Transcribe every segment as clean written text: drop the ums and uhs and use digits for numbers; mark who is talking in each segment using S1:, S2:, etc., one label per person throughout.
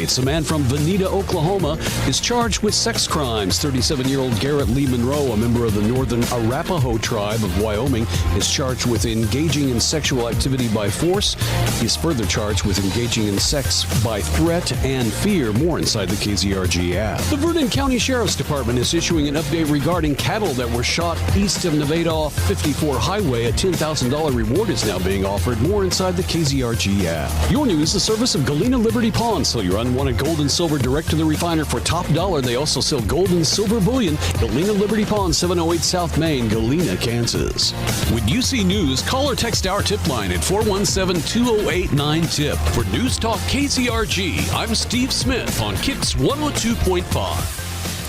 S1: States. A man from Veneta, Oklahoma, is charged with sex crimes. 37-year-old Garrett Lee Monroe, a member of the Northern Arapaho tribe of Wyoming, is charged with engaging in sexual activity by force. He's further charged with engaging in sex by threat and fear. More inside the KZRG app. The Vernon County Sheriff's Department is issuing an update regarding cattle that were shot east of Nevada off 54 Highway. A $10,000 reward is now being offered. More inside the KZRG app. Your news, the service of Galena Liberty Pawn. Sell your unwanted gold and silver direct to the refiner for top dollar. They also sell gold and silver bullion. Galena Liberty Pawn, 708 South Main, Galena, Kansas. When you see news, call or text our tip line at 417-2089-TIP. For News Talk KZRG, I'm Steve Smith on KIX 102.5.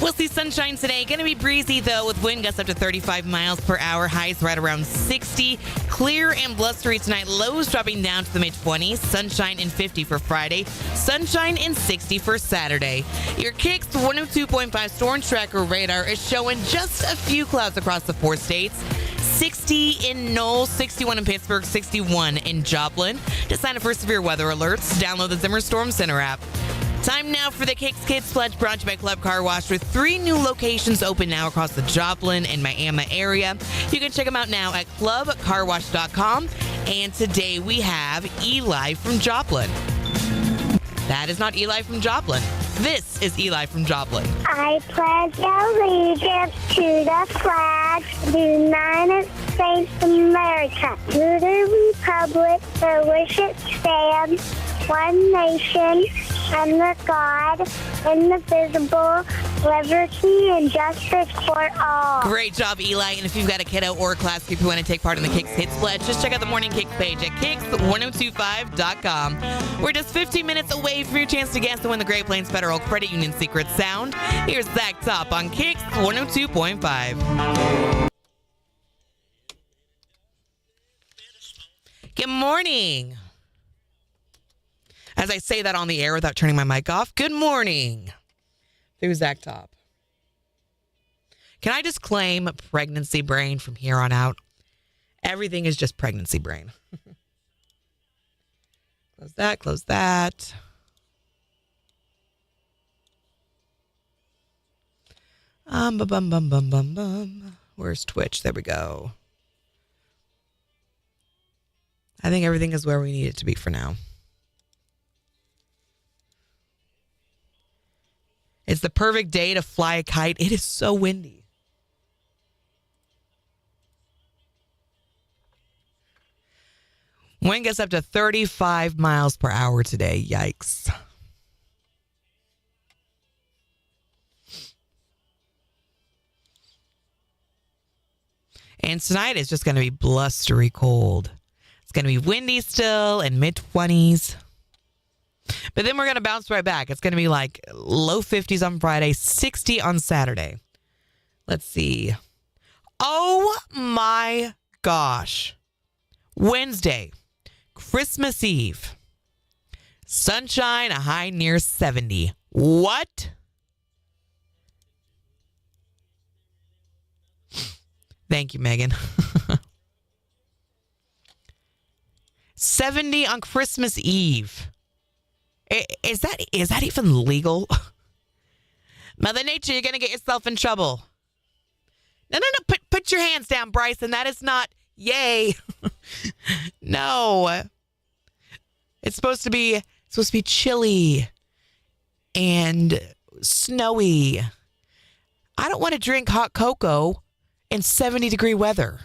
S2: We'll see sunshine today. Going to be breezy, though, with wind gusts up to 35 miles per hour. Highs right around 60. Clear and blustery tonight. Lows dropping down to the mid-20s. Sunshine in 50 for Friday. Sunshine in 60 for Saturday. Your KIX 102.5 storm tracker radar is showing just a few clouds across the 4 states. 60 in Knowles, 61 in Pittsburgh, 61 in Joplin. To sign up for severe weather alerts, download the Zimmer Storm Center app. Time now for the KIX Kids Pledge, brought to you by Club Car Wash, with 3 new locations open now across the Joplin and Miami area. You can check them out now at clubcarwash.com. And today we have Eli from Joplin. That is not Eli from Joplin. This is Eli from Joplin.
S3: I pledge allegiance to the flag of the United States of America, to the republic for which it stands, one nation, under God, indivisible, liberty and justice for all.
S2: Great job, Eli. And if you've got a kiddo or a class group who want to take part in the KIX Kids Pledge, just check out the Morning KIX page at KIX1025.com. We're just 15 minutes away from your chance to guess and win the Great Plains Federal Credit Union Secret Sound. Here's Zach Top on KIX 102.5. Good morning. As I say that on the air without turning my mic off, good morning. Through Zach Top. Can I just claim pregnancy brain from here on out? Everything is just pregnancy brain. Close that, close that. Where's Twitch? There we go. I think everything is where we need it to be for now. It's the perfect day to fly a kite. It is so windy. Wind gets up to 35 miles per hour today. Yikes. And tonight is just going to be blustery cold. It's going to be windy still and mid-20s. But then we're going to bounce right back. It's going to be like low 50s on Friday, 60 on Saturday. Let's see. Oh my gosh. Wednesday, Christmas Eve. Sunshine, a high near 70. What? Thank you, Megan. 70 on Christmas Eve. Is that even legal? Mother Nature, you're going to get yourself in trouble. No. Put your hands down, Bryson. That is not yay. No. It's supposed to be chilly and snowy. I don't want to drink hot cocoa in 70-degree weather.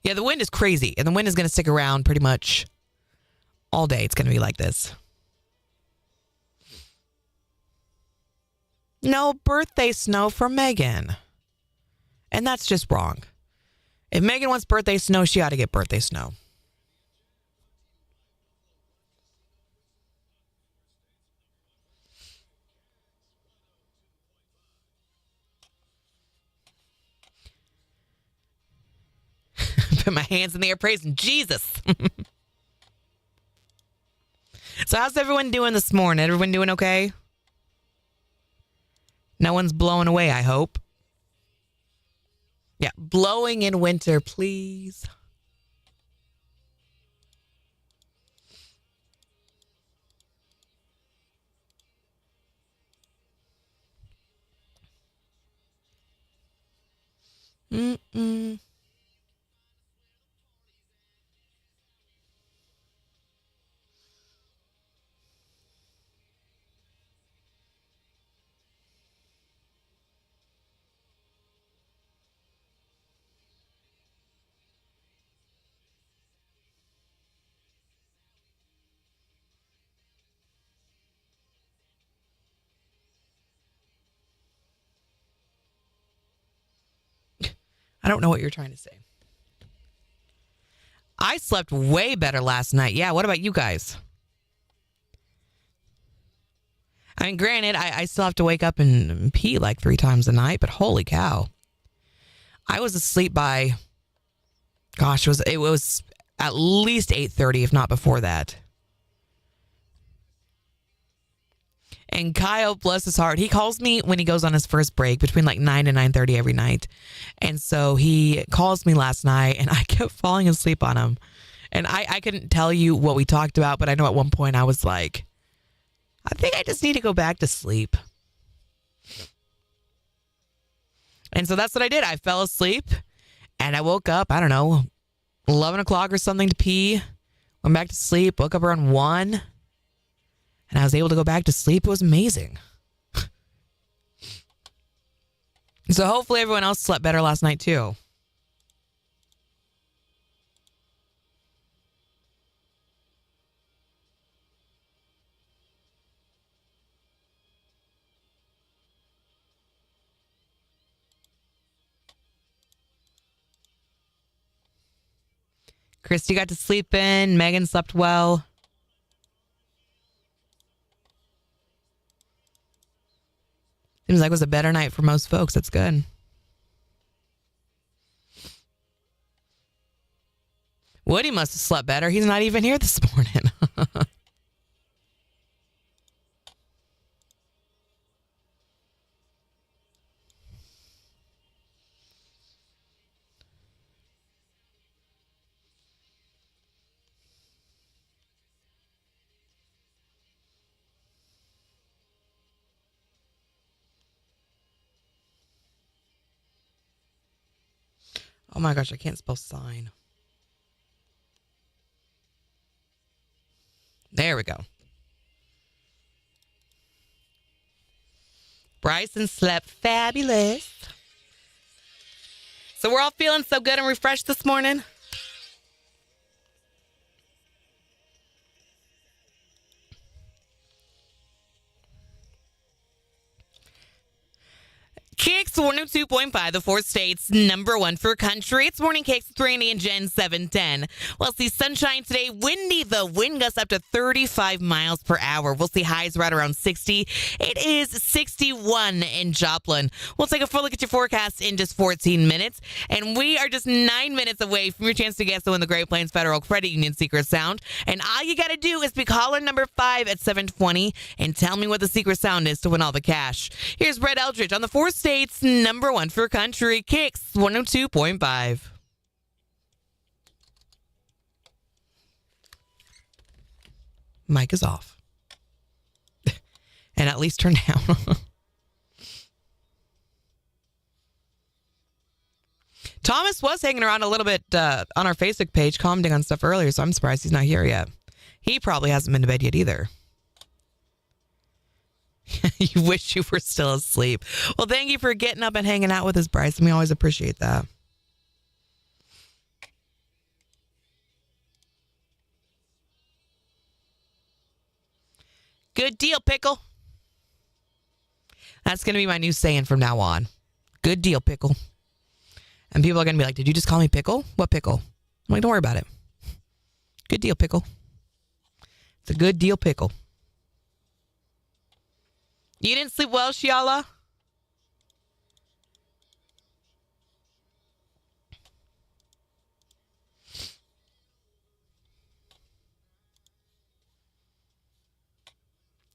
S2: Yeah, the wind is crazy, and the wind is going to stick around pretty much all day. It's going to be like this. No birthday snow for Megan. And that's just wrong. If Megan wants birthday snow, she ought to get birthday snow. Put my hands in the air praising Jesus. So how's everyone doing this morning? Everyone doing okay? No one's blowing away, I hope. Yeah, blowing in winter, please. Mm-mm. I don't know what you're trying to say. I slept way better last night. Yeah, what about you guys? I mean, granted, I still have to wake up and pee like 3 times a night, but holy cow. I was asleep by, gosh, it was at least 8:30, if not before that. And Kyle, bless his heart, he calls me when he goes on his first break between like 9 and 9:30 every night. And so he calls me last night, and I kept falling asleep on him. And I couldn't tell you what we talked about, but I know at one point I was like, I think I just need to go back to sleep. And so that's what I did. I fell asleep, and I woke up, I don't know, 11 o'clock or something to pee. Went back to sleep, woke up around 1, and I was able to go back to sleep. It was amazing. So hopefully everyone else slept better last night too. Christy got to sleep in. Megan slept well. Seems like it was a better night for most folks. That's good. Woody must have slept better. He's not even here this morning. Oh my gosh, I can't spell sign. There we go. Bryson slept fabulous. So we're all feeling so good and refreshed this morning. KIX 102.5, the 4 states, #1 for country. It's Morning KIX with Randy and Jen, 710. We'll see sunshine today. Windy, though. Wind gusts up to 35 miles per hour. We'll see highs right around 60. It is 61 in Joplin. We'll take a full look at your forecast in just 14 minutes. And we are just 9 minutes away from your chance to guess to win the Great Plains Federal Credit Union Secret Sound. And all you got to do is be caller number 5 at 720 and tell me what the secret sound is to win all the cash. Here's Brett Eldridge on the 4 states, #1 for country, KIX 102.5. Mic is off. And at least turn down. Thomas was hanging around a little bit on our Facebook page, commenting on stuff earlier, so I'm surprised he's not here yet. He probably hasn't been to bed yet either. You wish you were still asleep. Well, thank you for getting up and hanging out with us, Bryce, and we always appreciate that. Good deal, Pickle. That's going to be my new saying from now on. Good deal, Pickle. And people are going to be like, did you just call me Pickle? What Pickle? I'm like, don't worry about it. Good deal, Pickle. It's a good deal, Pickle. You didn't sleep well, Shiala?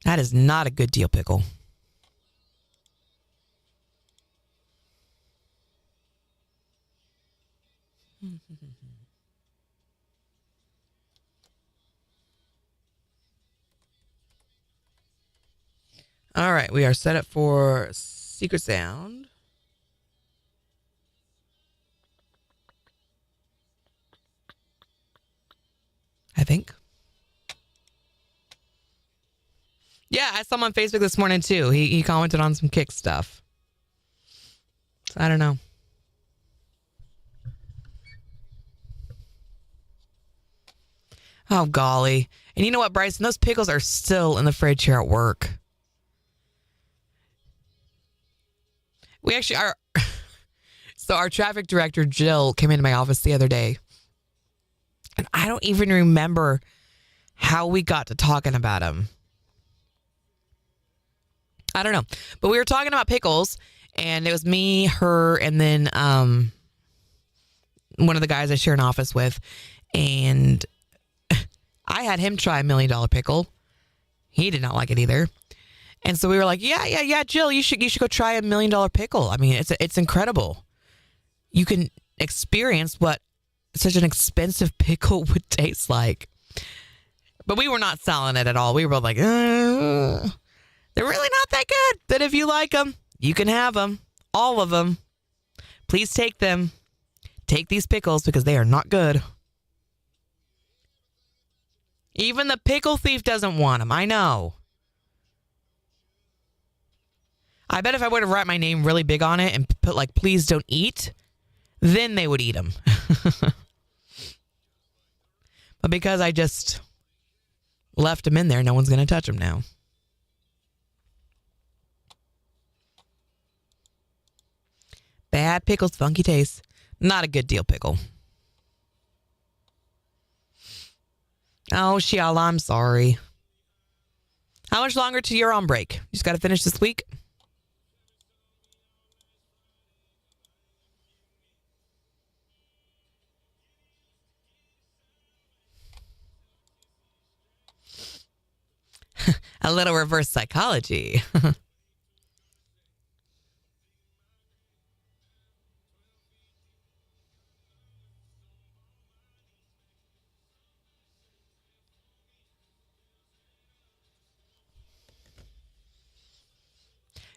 S2: That is not a good deal, Pickle. All right, we are set up for Secret Sound. think. Yeah, I saw him on Facebook this morning too. He commented on some KIX stuff. So I don't know. Oh, golly. And you know what, Bryson? Those pickles are still in the fridge here at work. We actually are. So our traffic director, Jill, came into my office the other day. And I don't even remember how we got to talking about them. I don't know. But we were talking about pickles. And it was me, her, and then one of the guys I share an office with. And I had him try $1 million pickle. He did not like it either. And so we were like, yeah, Jill, you should go try $1 million pickle. I mean, it's incredible. You can experience what such an expensive pickle would taste like. But we were not selling it at all. We were like, they're really not that good. But if you like them, you can have them. All of them. Please take them. Take these pickles because they are not good. Even the pickle thief doesn't want them. I know. I bet if I were to write my name really big on it and put like, please don't eat, then they would eat them. But because I just left them in there, no one's going to touch them now. Bad pickles, funky taste. Not a good deal pickle. Oh, Shiala, I'm sorry. How much longer till you're on break? You just got to finish this week? A little reverse psychology.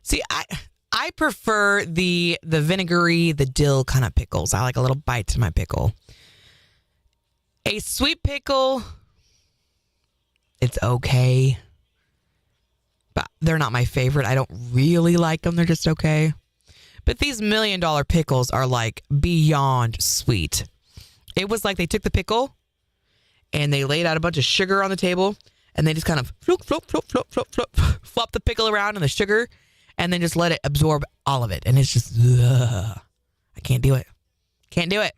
S2: See, I prefer the vinegary, the dill kind of pickles. I like a little bite to my pickle. A sweet pickle, it's okay. But they're not my favorite. I don't really like them. They're just okay. But these $1 million pickles are like beyond sweet. It was like they took the pickle and they laid out a bunch of sugar on the table and they just kind of flop the pickle around in the sugar and then just let it absorb all of it. And it's just, I can't do it. Can't do it.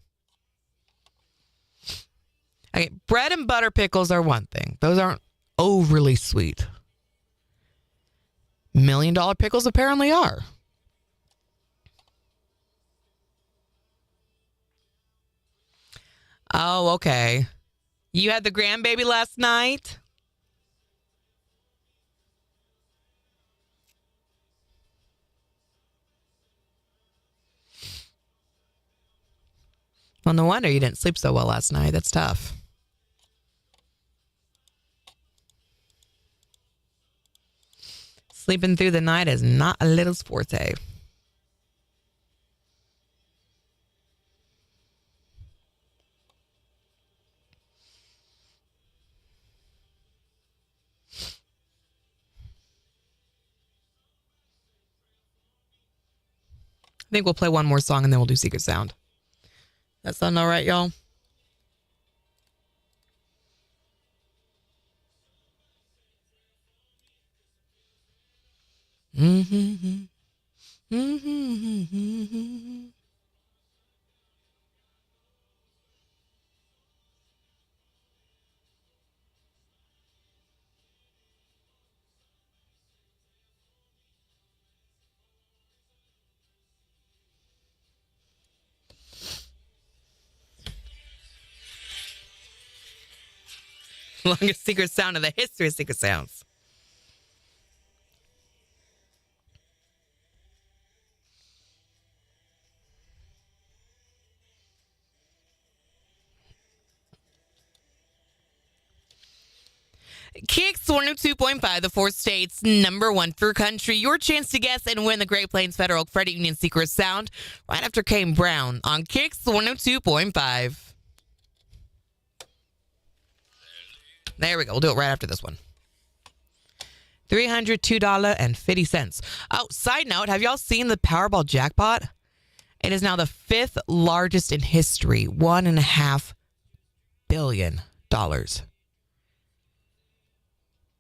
S2: Okay, bread and butter pickles are one thing. Those aren't overly sweet. $1 million pickles apparently are. Oh, okay. You had the grandbaby last night? Well, no wonder you didn't sleep so well last night. That's tough. Sleeping through the night is not a little forte. I think we'll play one more song and then we'll do Secret Sound. That sound all right, y'all? Mm-hmm. Mm-hmm. Longest secret sound in the history of secret sounds. KIX 102.5, the four states, number one for country. Your chance to guess and win the Great Plains Federal Credit Union Secret Sound right after Kane Brown on KIX 102.5. There we go. We'll do it right after this one. $302.50. Oh, side note, have y'all seen the Powerball jackpot? It is now the 5th largest in history. $1.5 billion.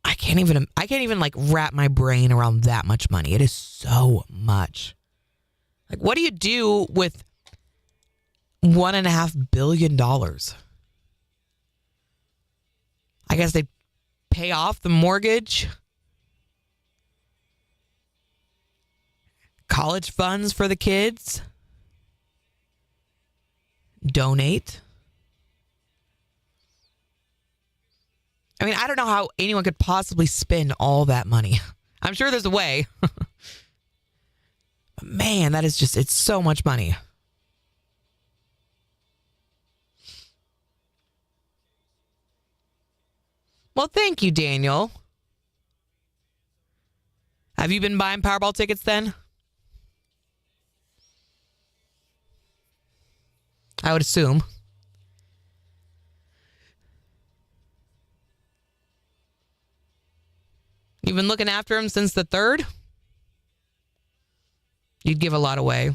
S2: I can't even like wrap my brain around that much money. It is so much. Like, what do you do with $1.5 billion? I guess they pay off the mortgage, college funds for the kids, donate. I mean, I don't know how anyone could possibly spend all that money. I'm sure there's a way. But man, that is just, it's so much money. Well, thank you, Daniel. Have you been buying Powerball tickets then? I would assume. You've been looking after him since the 3rd? You'd give a lot away.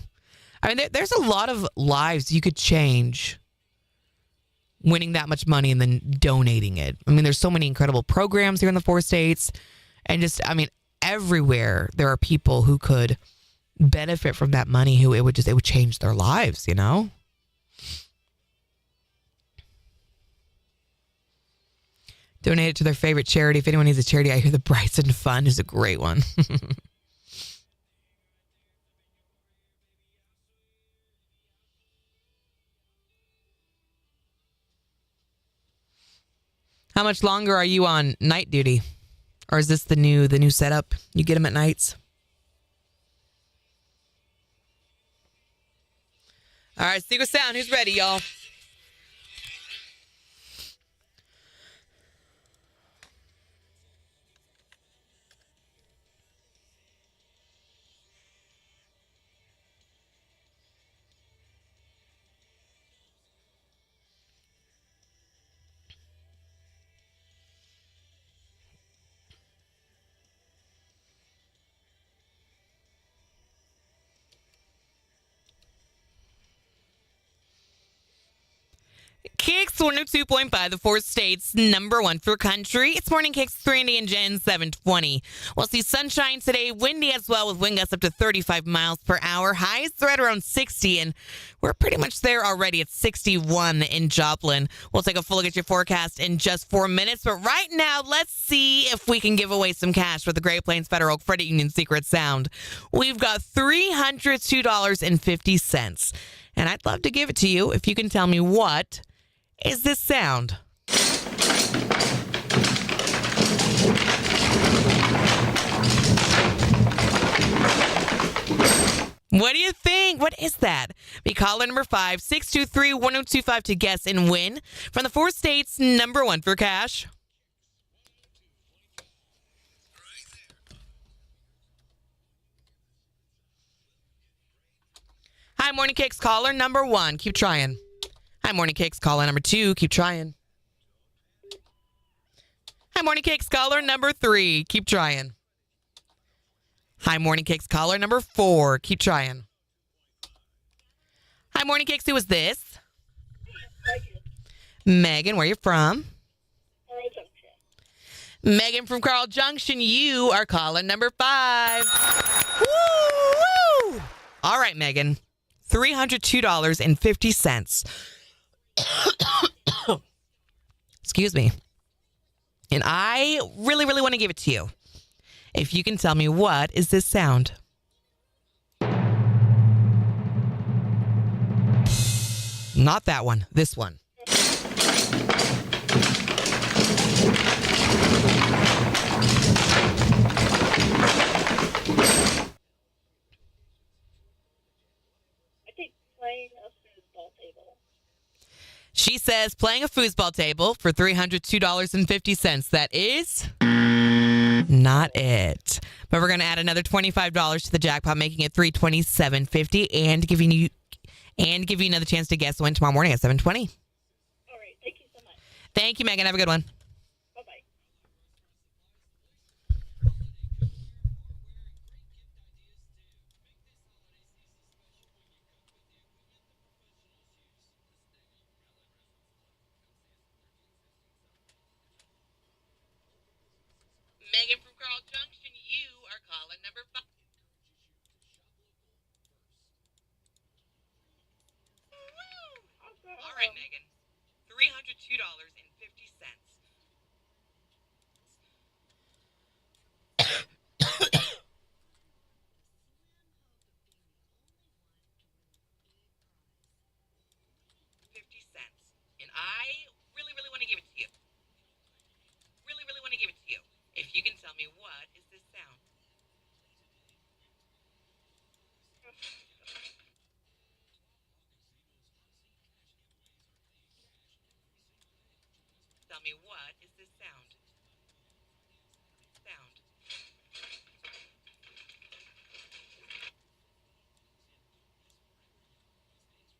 S2: I mean, there's a lot of lives you could change winning that much money and then donating it. I mean, there's so many incredible programs here in the 4 states. And just, I mean, everywhere there are people who could benefit from that money, who it would change their lives, you know? Donate it to their favorite charity. If anyone needs a charity, I hear the Bryson Fund is a great one. How much longer are you on night duty? Or is this the new setup? You get them at nights? All right, Secret Sound. Who's ready, y'all? KIX 102.5, the 4 states, number 1 for country. It's Morning KIX, 3 and Jen, 720. We'll see sunshine today, windy as well, with wind gusts up to 35 miles per hour. Highs right around 60, and we're pretty much there already at 61 in Joplin. We'll take a full look at your forecast in just 4 minutes, but right now, let's see if we can give away some cash with the Great Plains Federal Credit Union Secret Sound. We've got $302.50, and I'd love to give it to you if you can tell me what is this sound. What do you think? What is that? Be caller number 5, 623-1025 to guess and win from the 4 states, number 1 for cash. Hi, Morning KIX caller number 1. Keep trying. Hi, Morning KIX caller number 2. Keep trying. Hi, Morning KIX caller number 3. Keep trying. Hi, Morning KIX caller number 4. Keep trying. Hi, Morning KIX. Who is this? Megan, where you from?
S3: Carl Junction.
S2: Megan from Carl Junction. You are caller number 5. Woo! Woo! All right, Megan. $302.50. Excuse me. And I really, really want to give it to you. If you can tell me, what is this sound? Not that one. This one.
S3: I think playing a foosball table.
S2: She says playing a foosball table for $302.50. That is not it. But we're going to add another $25 to the jackpot, making it $327.50, and giving you another chance to guess win tomorrow morning at 7:20.
S3: All right. Thank you so much.
S2: Thank you, Megan. Have a good one. Megan from Carl Junction, you are caller number 5. All right, Megan. $302.50. 50 cents. And I really, really want to give it to you. Really, really want to give it to you. If you can tell me what is this sound? Tell me what is this sound? Sound.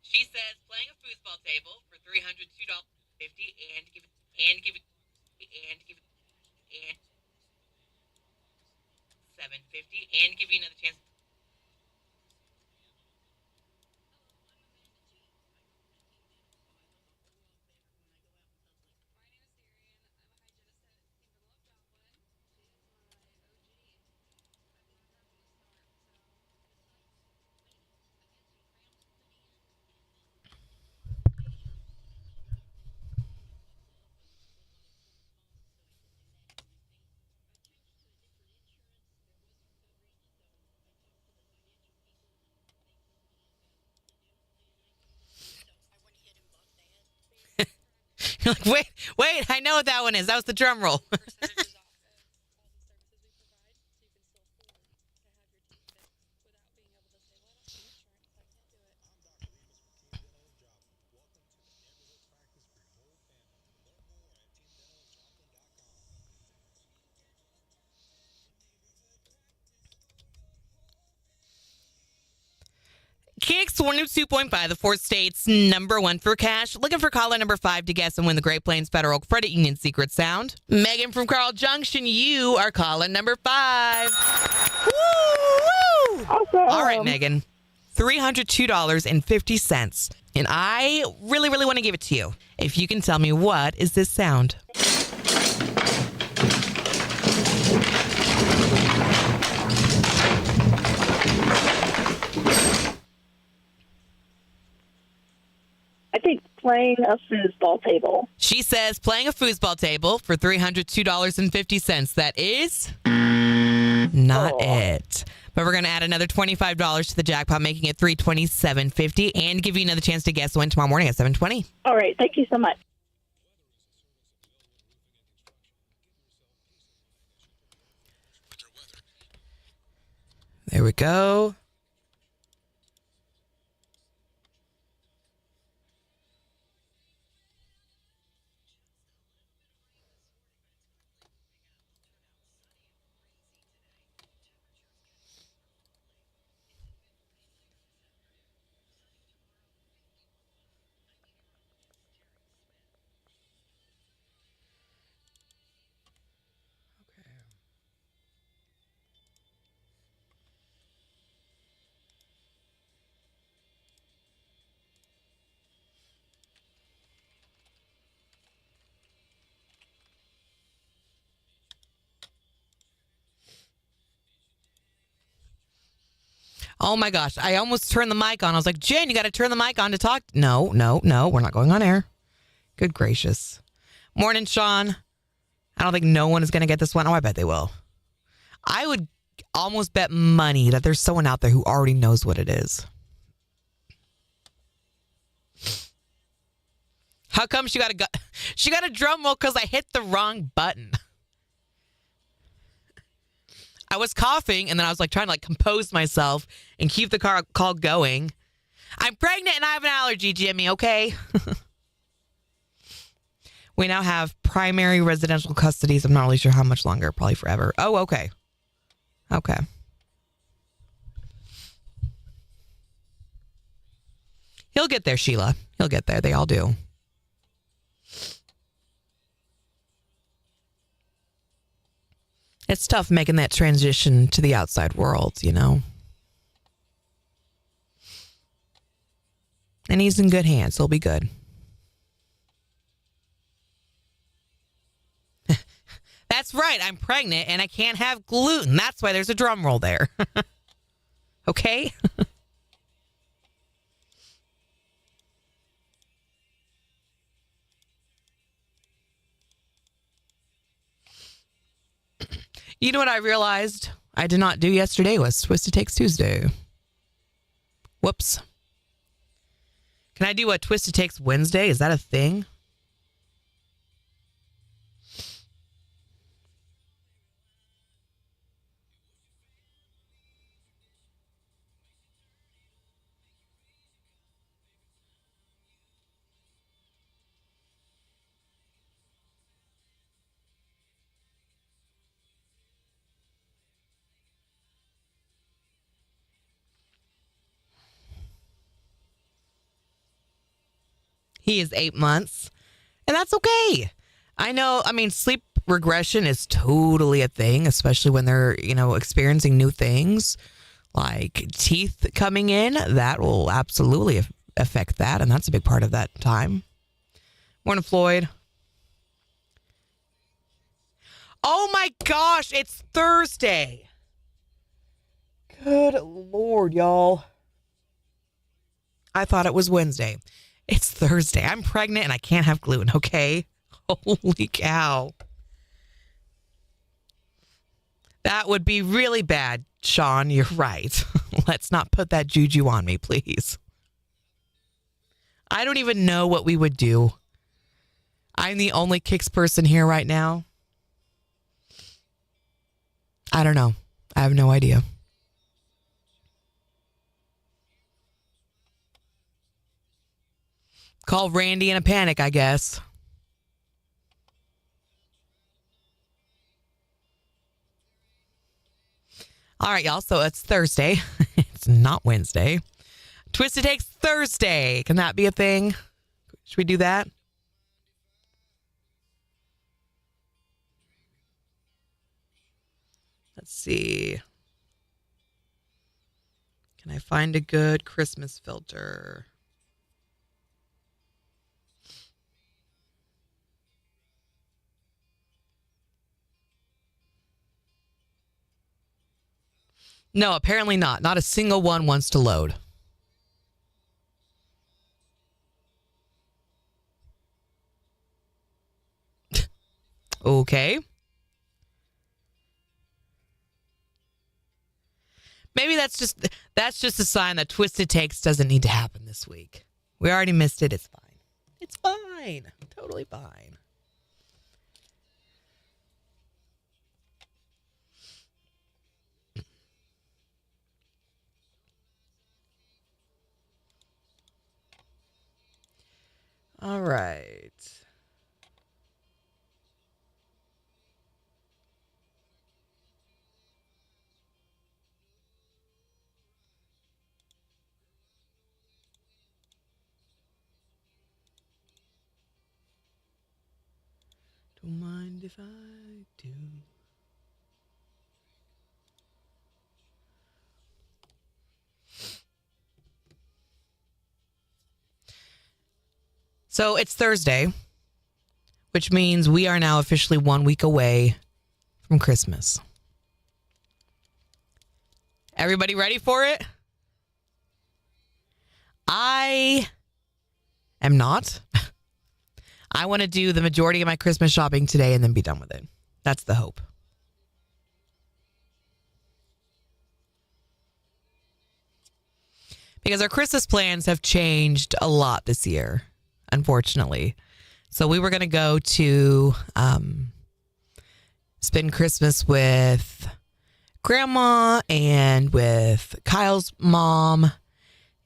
S2: She says playing a foosball table for $302.50 and give it and $7.50 and give you another chance. You're like, wait, I know what that one is. That was the drum roll. KIX 102.5, the fourth state's number one for cash. Looking for caller number 5 to guess and win the Great Plains Federal Credit Union secret sound. Megan from Carl Junction, you are caller number 5. Woo!
S3: Awesome.
S2: All right, Megan. $302.50. And I really, really want to give it to you. If you can tell me what is this sound?
S4: I think playing a foosball table.
S2: She says playing a foosball table for $302.50. That is not it. But we're going to add another $25 to the jackpot, making it $327.50, and give you another chance to guess the win tomorrow morning at 7:20.
S4: All right. Thank you so much.
S2: There we go. Oh my gosh, I almost turned the mic on. I was like, Jen, you got to turn the mic on to talk. No, we're not going on air. Good gracious. Morning, Sean. I don't think no one is going to get this one. Oh, I bet they will. I would almost bet money that there's someone out there who already knows what it is. How come she got a drum roll because I hit the wrong button? I was coughing, and then I was like trying to compose myself and keep the call going. I'm pregnant and I have an allergy, Jimmy, okay? We now have primary residential custodies. I'm not really sure how much longer, probably forever. Oh, okay. Okay. He'll get there, Sheila. He'll get there. They all do. It's tough making that transition to the outside world, you know. And he's in good hands. He'll be good. That's right. I'm pregnant and I can't have gluten. That's why there's a drum roll there. Okay? You know what I realized I did not do yesterday was Twisted Takes Tuesday. Whoops. Can I do a Twisted Takes Wednesday? Is that a thing? He is 8 months, and that's okay. I know, I mean, sleep regression is totally a thing, especially when they're, experiencing new things like teeth coming in. That will absolutely affect that, and that's a big part of that time. Morning, Floyd. Oh my gosh, it's Thursday. Good Lord, y'all. I thought it was Wednesday. It's Thursday. I'm pregnant and I can't have gluten, okay? Holy cow. That would be really bad, Sean. You're right. Let's not put that juju on me, please. I don't even know what we would do. I'm the only KIX person here right now. I don't know. I have no idea. Call Randy in a panic, I guess. All right, y'all. So it's Thursday. It's not Wednesday. Twisted Takes Thursday. Can that be a thing? Should we do that? Let's see. Can I find a good Christmas filter? No, apparently not. Not a single one wants to load. Okay. Maybe that's just a sign that Twisted Takes doesn't need to happen this week. We already missed it. It's fine. It's fine. Totally fine. All right. Don't mind if I do. So it's Thursday, which means we are now officially 1 week away from Christmas. Everybody ready for it? I am not. I want to do the majority of my Christmas shopping today and then be done with it. That's the hope. Because our Christmas plans have changed a lot this year, unfortunately. So we were going to go to spend Christmas with Grandma and with Kyle's mom.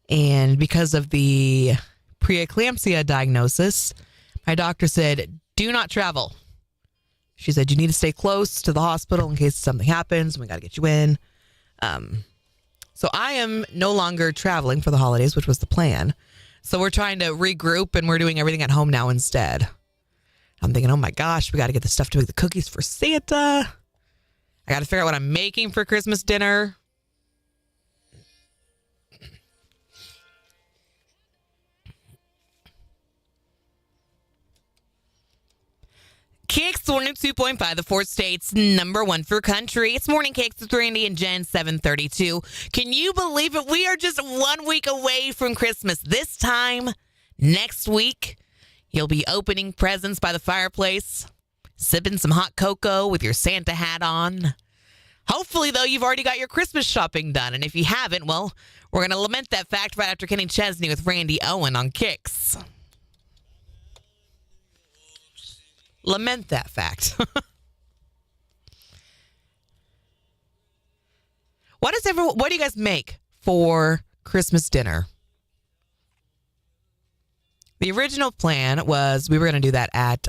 S2: And because of the preeclampsia diagnosis, my doctor said, do not travel. She said, you need to stay close to the hospital in case something happens. We got to get you in. So I am no longer traveling for the holidays, which was the plan. So we're trying to regroup and we're doing everything at home now instead. I'm thinking, oh my gosh, we got to get the stuff to make the cookies for Santa. I got to figure out what I'm making for Christmas dinner. KIX 102.5, the fourth state's number one for country. It's Morning KIX with Randy and Jen, 732. Can you believe it? We are just 1 week away from Christmas. This time next week, you'll be opening presents by the fireplace, sipping some hot cocoa with your Santa hat on. Hopefully, though, you've already got your Christmas shopping done. And if you haven't, well, we're going to lament that fact right after Kenny Chesney with Randy Owen on KIX. Lament that fact. What do you guys make for Christmas dinner? The original plan was we were going to do that at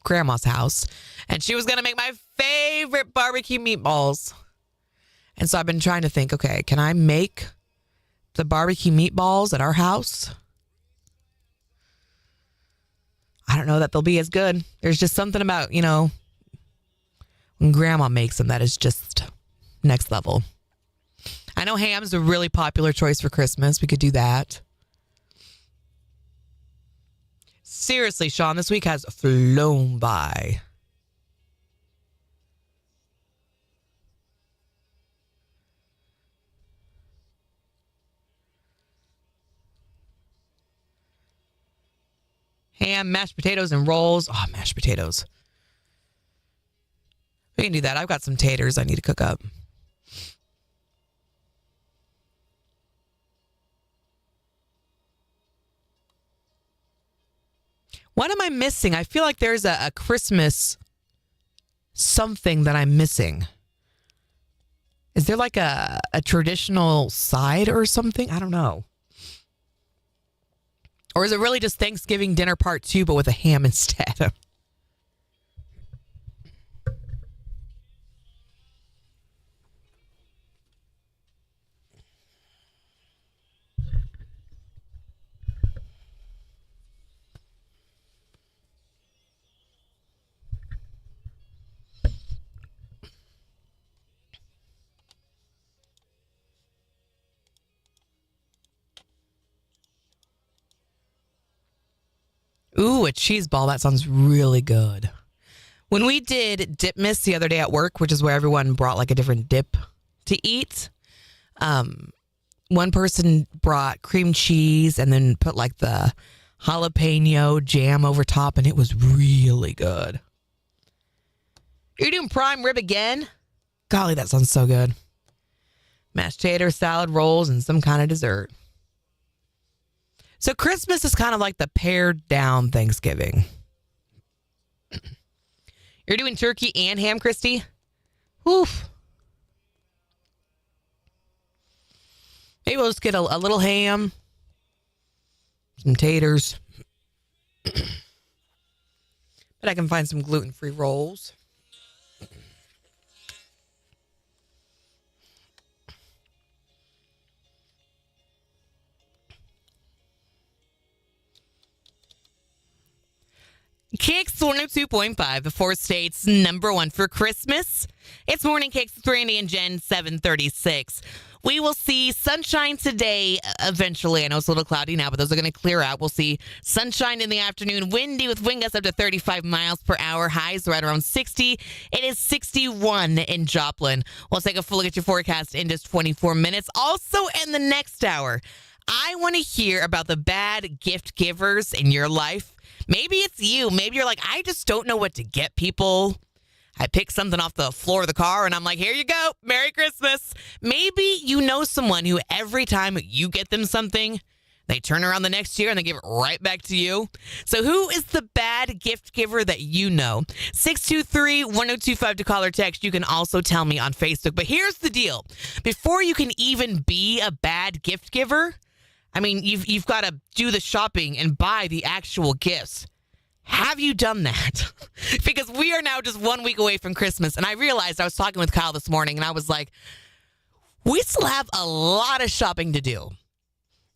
S2: Grandma's house, and she was going to make my favorite barbecue meatballs. And so I've been trying to think, okay, can I make the barbecue meatballs at our house? I don't know that they'll be as good. There's just something about, when Grandma makes them that is just next level. I know ham's a really popular choice for Christmas. We could do that. Seriously, Sean, this week has flown by. Ham, mashed potatoes, and rolls. Oh, mashed potatoes. We can do that. I've got some taters I need to cook up. What am I missing? I feel like there's a Christmas something that I'm missing. Is there like a traditional side or something? I don't know. Or is it really just Thanksgiving dinner part 2, but with a ham instead? Ooh, a cheese ball. That sounds really good. When we did Dip Miss the other day at work, which is where everyone brought like a different dip to eat, one person brought cream cheese and then put like the jalapeno jam over top, and it was really good. You're doing prime rib again? Golly, that sounds so good. Mashed tater, salad, rolls, and some kind of dessert. So Christmas is kind of like the pared down Thanksgiving. You're doing turkey and ham, Christy? Oof. Maybe we'll just get a little ham, some taters. But I can find some gluten-free rolls. KIX 102.5, the fourth state's number one for Christmas. It's Morning KIX with Randy and Jen, 736. We will see sunshine today eventually. I know it's a little cloudy now, but those are going to clear out. We'll see sunshine in the afternoon, windy with wind gusts up to 35 miles per hour, highs right around 60. It is 61 in Joplin. We'll take a full look at your forecast in just 24 minutes. Also in the next hour, I want to hear about the bad gift givers in your life. Maybe it's you. Maybe you're like, I just don't know what to get people. I pick something off the floor of the car and I'm like, here you go. Merry Christmas. Maybe you know someone who every time you get them something, they turn around the next year and they give it right back to you. So who is the bad gift giver that you know? 623-1025 to call or text. You can also tell me on Facebook. But here's the deal. Before you can even be a bad gift giver, I mean, you've got to do the shopping and buy the actual gifts. Have you done that? Because we are now just 1 week away from Christmas. And I realized I was talking with Kyle this morning and I was like, we still have a lot of shopping to do.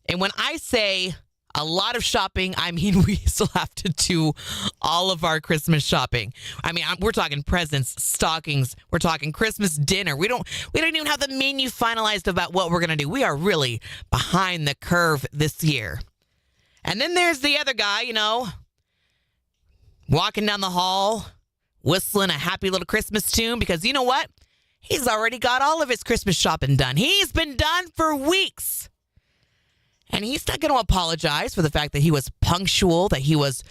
S2: And when I say a lot of shopping, I mean we still have to do all of our Christmas shopping. I mean, we're talking presents, stockings. We're talking Christmas dinner. We don't even have the menu finalized about what we're going to do. We are really behind the curve this year. And then there's the other guy, walking down the hall whistling a happy little Christmas tune because you know what? He's already got all of his Christmas shopping done. He's been done for weeks. And he's not going to apologize for the fact that he was punctual, that he was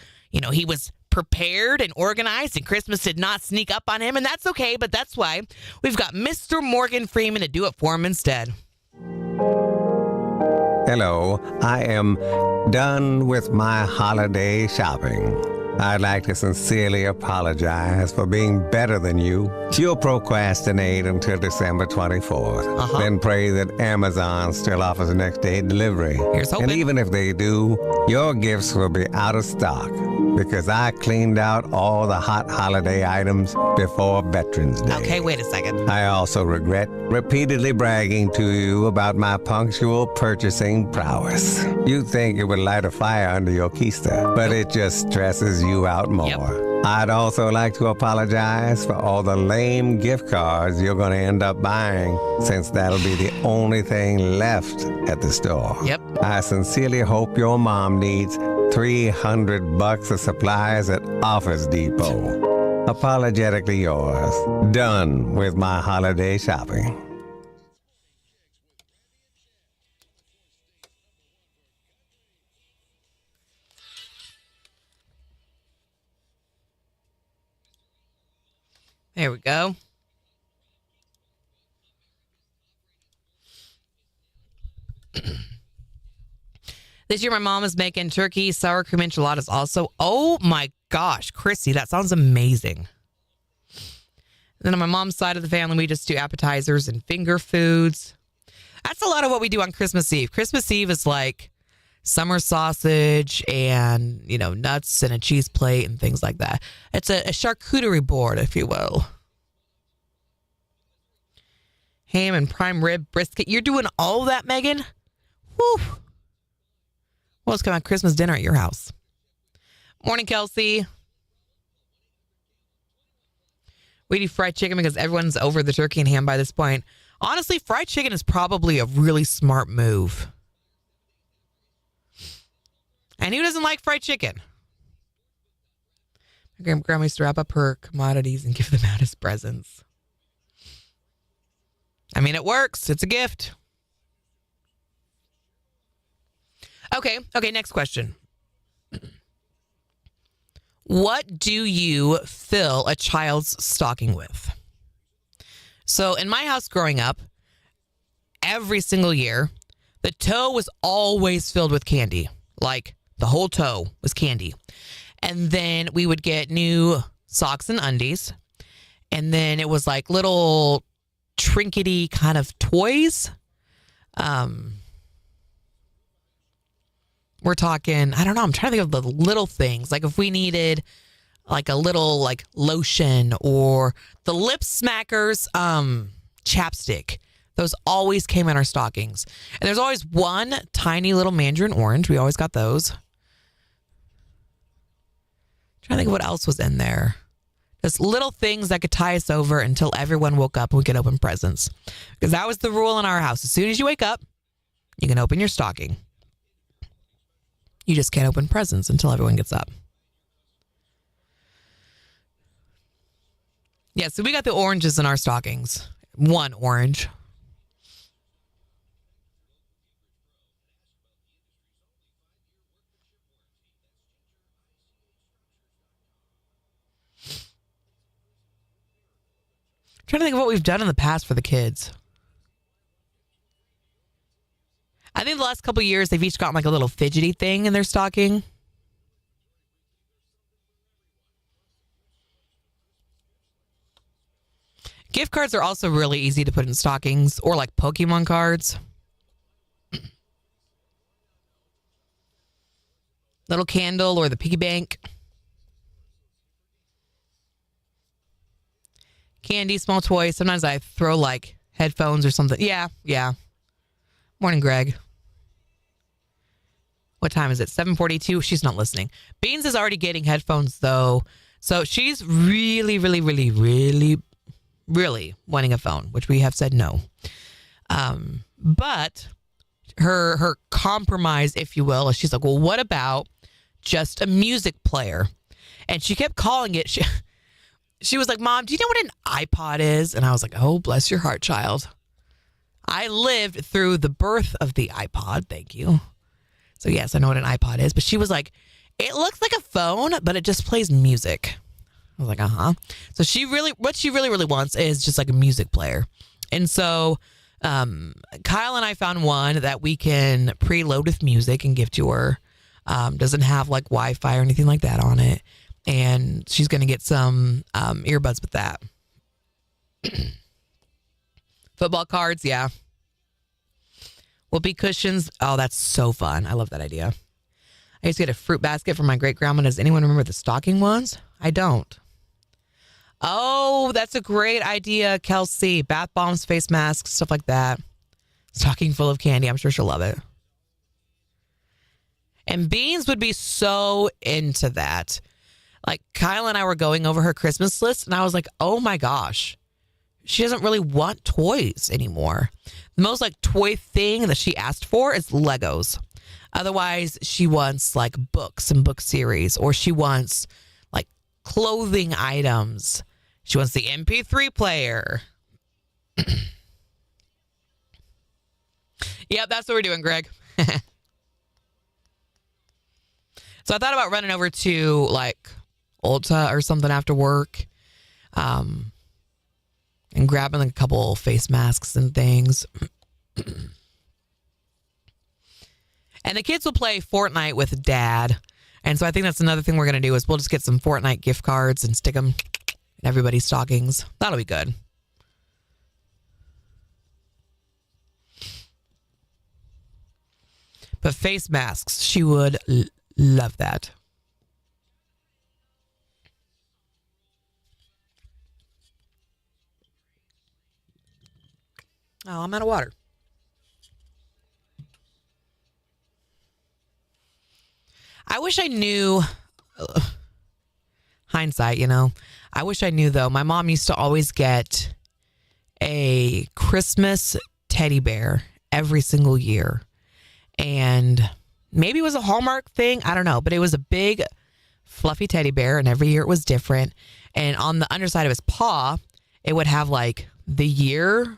S2: prepared and organized, and Christmas did not sneak up on him. And that's okay, but that's why we've got Mr. Morgan Freeman to do it for him instead.
S5: Hello, I am done with my holiday shopping. I'd like to sincerely apologize for being better than you. You'll procrastinate until December 24th. Then pray that Amazon still offers next day delivery.
S2: Here's hoping.
S5: And even if they do, your gifts will be out of stock because I cleaned out all the hot holiday items before Veterans Day.
S2: Okay, wait a second.
S5: I also regret repeatedly bragging to you about my punctual purchasing prowess. You'd think it would light a fire under your keister, but it just stresses you out more.
S2: Yep.
S5: I'd also like to apologize for all the lame gift cards you're going to end up buying, since that'll be the only thing left at the store.
S2: Yep.
S5: I sincerely hope your mom needs $300 of supplies at Office Depot. Apologetically yours. Done with my holiday shopping.
S2: There we go. This year, my mom is making turkey, sour cream enchiladas also. Oh my gosh, Chrissy, that sounds amazing. And then on my mom's side of the family, we just do appetizers and finger foods. That's a lot of what we do on Christmas Eve. Christmas Eve is like summer sausage and, nuts and a cheese plate and things like that. It's a charcuterie board, if you will. Ham and prime rib brisket. You're doing all of that, Megan? Whew. Well, it's kind of Christmas dinner at your house. Morning, Kelsey. We do fried chicken because everyone's over the turkey and ham by this point. Honestly, fried chicken is probably a really smart move. And who doesn't like fried chicken? My grandma used to wrap up her commodities and give them out as presents. I mean, it works. It's a gift. Okay, next question. What do you fill a child's stocking with? So in my house growing up, every single year, the toe was always filled with candy. Like the whole toe was candy. And then we would get new socks and undies. And then it was like little trinkety kind of toys. We're talking, I don't know, I'm trying to think of the little things. Like if we needed like a little like lotion or the Lip Smackers chapstick. Those always came in our stockings. And there's always one tiny little mandarin orange. We always got those. Trying to think of what else was in there. Just little things that could tie us over until everyone woke up and we could open presents. Because that was the rule in our house. As soon as you wake up, you can open your stocking. You just can't open presents until everyone gets up. Yeah, so we got the oranges in our stockings. One orange. I'm trying to think of what we've done in the past for the kids. I think the last couple of years, they've each gotten like a little fidgety thing in their stocking. Gift cards are also really easy to put in stockings, or like Pokemon cards. Little candle or the piggy bank. Candy, small toys. Sometimes I throw like headphones or something. Yeah. Morning, Greg. What time is it? 7:42. She's not listening. Beans is already getting headphones though. So she's really wanting a phone, which we have said no. But her compromise, if you will, is she's like, well, what about just a music player? And she kept calling it. she was like, Mom, do you know what an iPod is? And I was like, oh, bless your heart, child. I lived through the birth of the iPod. Thank you. So, yes, I know what an iPod is. But she was like, it looks like a phone, but it just plays music. I was like, uh-huh. So what she really wants is just like a music player. And so Kyle and I found one that we can preload with music and give to her. Doesn't have like Wi-Fi or anything like that on it. And she's going to get some earbuds with that. Football cards, yeah. Whoopee cushions. Oh, that's so fun. I love that idea. I used to get a fruit basket from my great grandma. Does anyone remember the stocking ones? I don't. Oh, that's a great idea, Kelsey. Bath bombs, face masks, stuff like that. Stocking full of candy. I'm sure she'll love it. And Beans would be so into that. Like, Kyle and I were going over her Christmas list, and I was like, oh my gosh. She doesn't really want toys anymore. The most like toy thing that she asked for is Legos. Otherwise, she wants like books and book series, or she wants like clothing items. She wants the MP3 player. Yep, that's what we're doing, Greg. So I thought about running over to like Ulta or something after work. And grabbing like a couple face masks and things. And the kids will play Fortnite with Dad. And so I think that's another thing we're going to do is we'll just get some Fortnite gift cards and stick them in everybody's stockings. That'll be good. But face masks, she would love that. Oh, I'm out of water. I wish I knew, hindsight, you know. I wish I knew, though. My mom used to always get a Christmas teddy bear every single year. And maybe it was a Hallmark thing. I don't know. But it was a big, fluffy teddy bear. And every year it was different. And on the underside of his paw, it would have like the year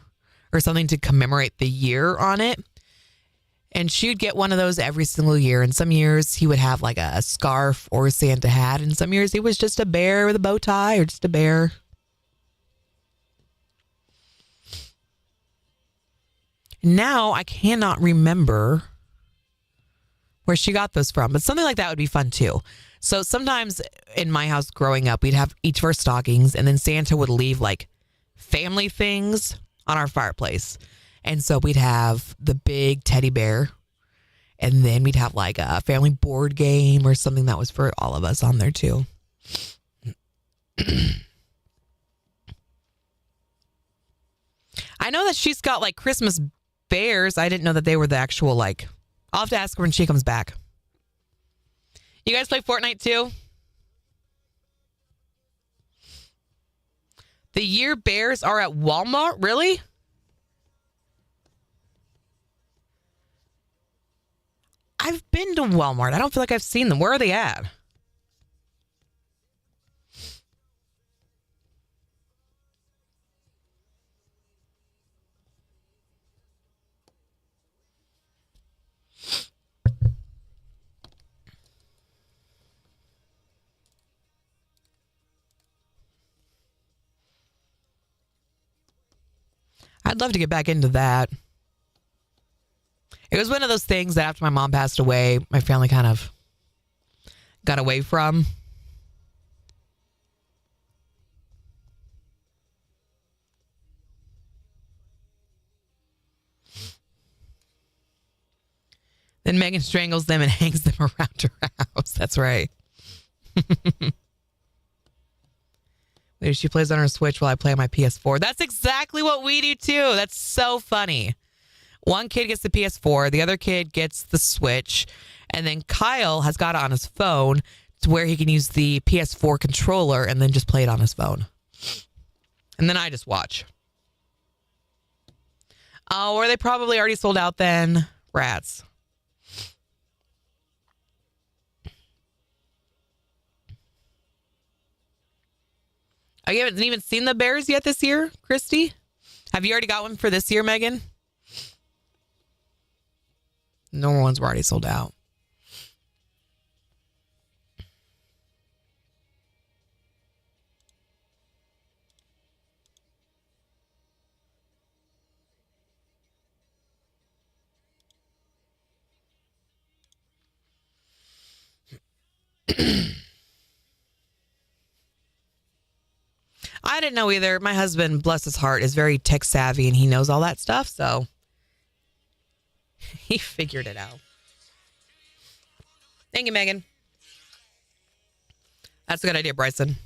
S2: or something to commemorate the year on it. And she'd get one of those every single year. And some years he would have like a scarf or a Santa hat. And some years he was just a bear with a bow tie or just a bear. Now I cannot remember where she got those from. But something like that would be fun too. So sometimes in my house growing up, we'd have each of our stockings. And then Santa would leave like family things on our fireplace. And so we'd have the big teddy bear. And then we'd have like a family board game or something that was for all of us on there too. I know that she's got like Christmas bears. I didn't know that they were the actual like... I'll have to ask her when she comes back. You guys play Fortnite too? The year bears are at Walmart? Really? I've been to Walmart. I don't feel like I've seen them. Where are they at? I'd love to get back into that. It was one of those things that after my mom passed away, my family kind of got away from. Then Megan strangles them and hangs them around her house. That's right. She plays on her Switch while I play on my PS4. That's exactly what we do too. That's so funny. One kid gets the PS4, the other kid gets the Switch, and then Kyle has got it on his phone to where he can use the PS4 controller and then just play it on his phone. And then I just watch. Oh, were they probably already sold out then? Rats. Oh, you haven't even seen the Bears yet this year, Christy? Have you already got one for this year, Megan? Normal ones were already sold out. I didn't know either. My husband, bless his heart, is very tech savvy and he knows all that stuff. So he figured it out. Thank you, Megan. That's a good idea, Bryson.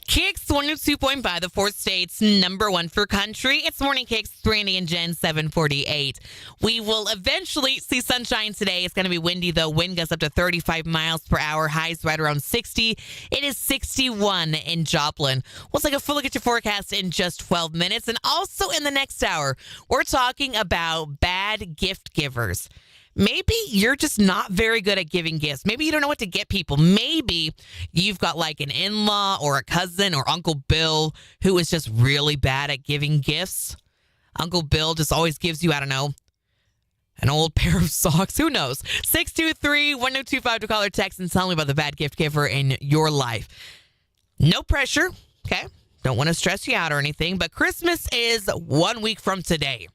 S2: KIX 102.5, the fourth state's number one for country. It's Morning KIX, Randy and Jen, 748. We will eventually see sunshine today. It's going to be windy, though. Wind gusts up to 35 miles per hour. Highs right around 60. It is 61 in Joplin. We'll take a full look at your forecast in just 12 minutes. And also in the next hour, we're talking about bad gift givers. Maybe you're just not very good at giving gifts. Maybe you don't know what to get people. Maybe you've got like an in-law or a cousin or Uncle Bill who is just really bad at giving gifts. Uncle Bill just always gives you, I don't know, an old pair of socks. Who knows? 623-1025 to call or text and tell me about the bad gift giver in your life. No pressure, okay? Don't want to stress you out or anything, but Christmas is 1 week from today.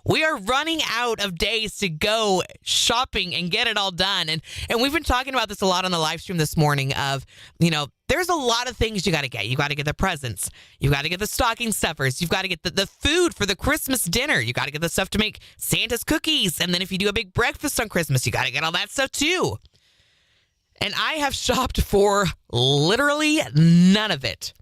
S2: We are running out of days to go shopping and get it all done. And we've been talking about this a lot on the live stream this morning of, you know, there's a lot of things you got to get. You got to get the presents. You got to get the stocking stuffers. You've got to get the food for the Christmas dinner. You got to get the stuff to make Santa's cookies. And then if you do a big breakfast on Christmas, you got to get all that stuff too. And I have shopped for literally none of it.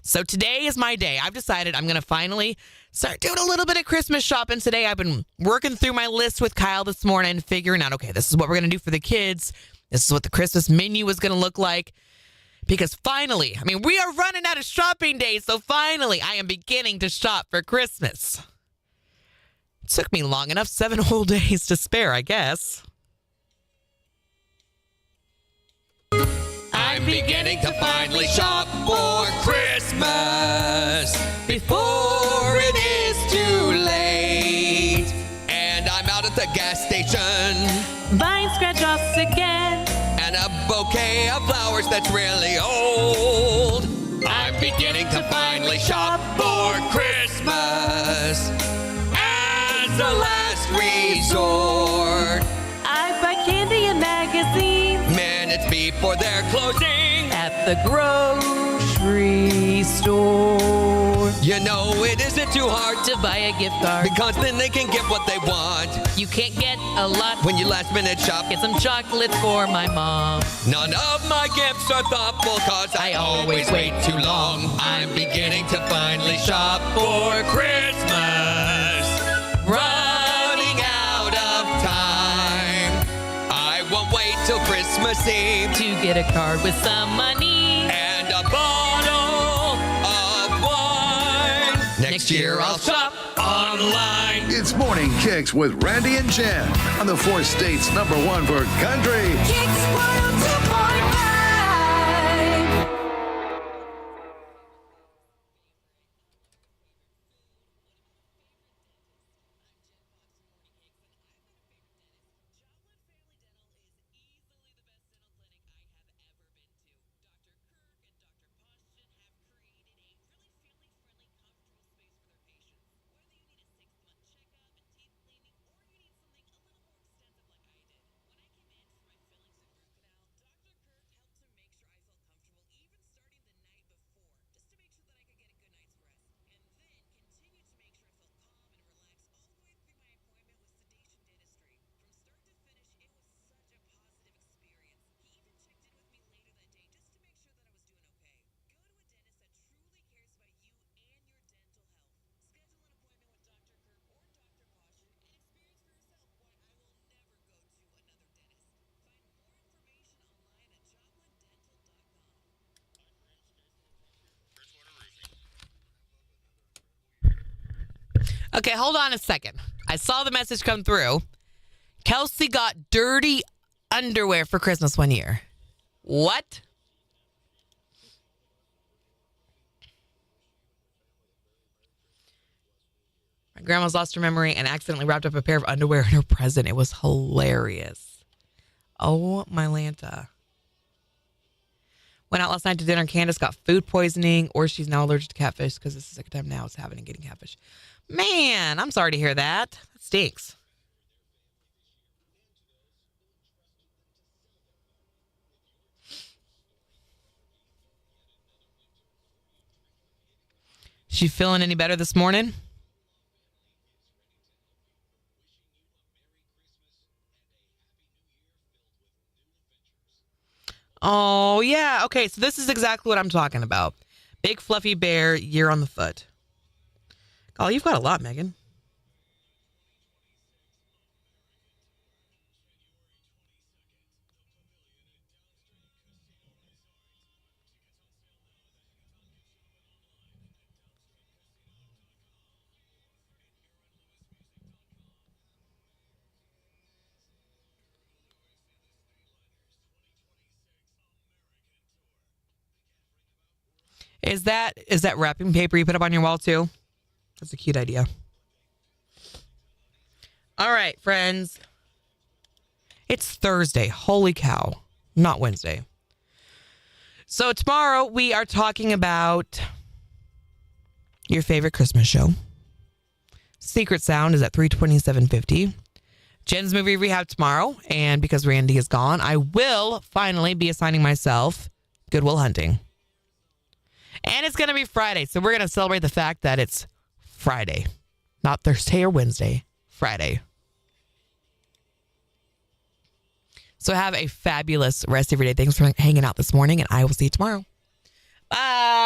S2: So today is my day. I've decided I'm going to finally start doing a little bit of Christmas shopping today. I've been working through my list with Kyle this morning, figuring out, okay, this is what we're going to do for the kids. This is what the Christmas menu is going to look like. Because finally, I mean, we are running out of shopping days. So finally, I am beginning to shop for Christmas. It took me long enough, 7 whole days to spare, I guess.
S6: I'm beginning to finally shop for Christmas before it is too late. And I'm out at the gas station
S2: Buying scratch-offs again.
S6: and a bouquet of flowers that's really old. I'm beginning to finally shop for Christmas as a last resort.
S2: I buy candy and magazines
S6: Minutes before they're closing,
S2: at the grocery store.
S6: you know it isn't too hard
S2: To buy a gift card.
S6: because then they can get what they want.
S2: You can't get a lot.
S6: When you last minute shop,
S2: Get some chocolates for my mom.
S6: none of my gifts are thoughtful cause I always wait too long. I'm beginning to finally shop for Christmas. Running out of time. I won't wait till Christmas Eve
S2: To get a card with some money.
S6: and a bottle of wine. Next year I'll shop online.
S7: It's Morning Kicks with Randy and Jen on the fourth state's number one for country.
S8: KIX 102.5.
S2: Okay, hold on a second. I saw the message come through. Kelsey got dirty underwear for Christmas one year. What? My grandma's lost her memory and accidentally wrapped up a pair of underwear in her present. It was hilarious. Oh, my Lanta. Went out last night to dinner. Candace got food poisoning, or she's now allergic to catfish because it's the second time now it's happening, getting catfish. Man, I'm sorry to hear that. That stinks. She feeling any better this morning? Oh, yeah. Okay, so this is exactly what I'm talking about. Big fluffy bear, year on the foot. Oh, you've got a lot, Megan. Is that wrapping paper you put up on your wall too? That's a cute idea. All right, friends. It's Thursday. Holy cow. Not Wednesday. So tomorrow we are talking about your favorite Christmas show. Secret Sound is at 3:27:50. Jen's movie rehab tomorrow. And because Randy is gone, I will finally be assigning myself Good Will Hunting. And it's going to be Friday. So we're going to celebrate the fact that it's Friday. Not Thursday or Wednesday. Friday. So have a fabulous rest of your day. Thanks for hanging out this morning, and I will see you tomorrow. Bye.